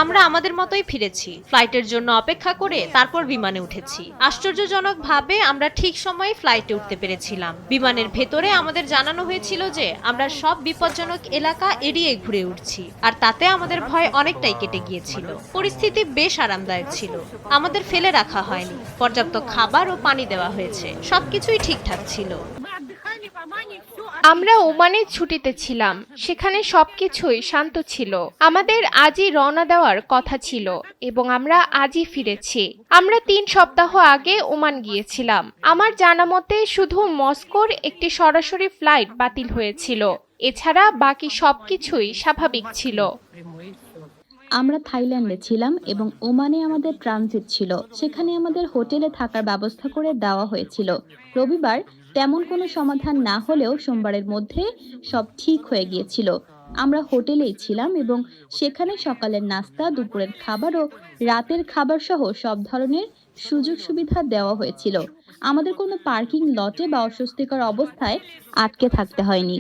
আমরা আমাদের মতোই ফিরেছি, ফ্লাইটের জন্য অপেক্ষা করে তারপর বিমানে উঠেছি। আশ্চর্যজনকভাবে আমরা ঠিক সময়ে ফ্লাইটে উঠতে পেরেছিলাম। বিমানের ভেতরে আমাদের জানানো হয়েছিল যে আমরা সব বিপজ্জনক এলাকা এড়িয়ে ঘুরে উঠছি, আর তাতে আমাদের ভয় অনেকটাই কেটে গিয়েছিল। পরিস্থিতি বেশ আরামদায়ক ছিল, আমাদের ফেলে রাখা হয়নি, পর্যাপ্ত খাবার ও পানি দেওয়া হয়েছে, সবকিছুই ঠিকঠাক ছিল। আমরা ওমানের ছুটিতে ছিলাম, সেখানে সবকিছুই শান্ত ছিল। আমাদের আজই রওনা দেওয়ার কথা ছিল এবং আমরা আজই ফিরেছি। আমরা 3 সপ্তাহ আগে ওমান গিয়েছিলাম। আমার জানা মতে শুধু মস্কোর একটি সরাসরি ফ্লাইট বাতিল হয়েছিল, এছাড়া বাকি সবকিছুই স্বাভাবিক ছিল। আমরা থাইল্যান্ডে ছিলাম এবং ওমানে আমাদের ট্রানজিট ছিল। সেখানে আমাদের হোটেলে থাকার ব্যবস্থা করে দেওয়া হয়েছিল। রবিবার তেমন কোনো সমাধান না হলেও সোমবারের মধ্যে সব ঠিক হয়ে গিয়েছিল। আমরা হোটেলেই ছিলাম এবং সেখানে সকালের নাস্তা, দুপুরের খাবার ও রাতের খাবার সহ সব ধরনের সুযোগ সুবিধা দেওয়া হয়েছিল। আমাদের কোনো পার্কিং লটে বা অস্বস্তিকর অবস্থায় আটকে থাকতে হয়নি।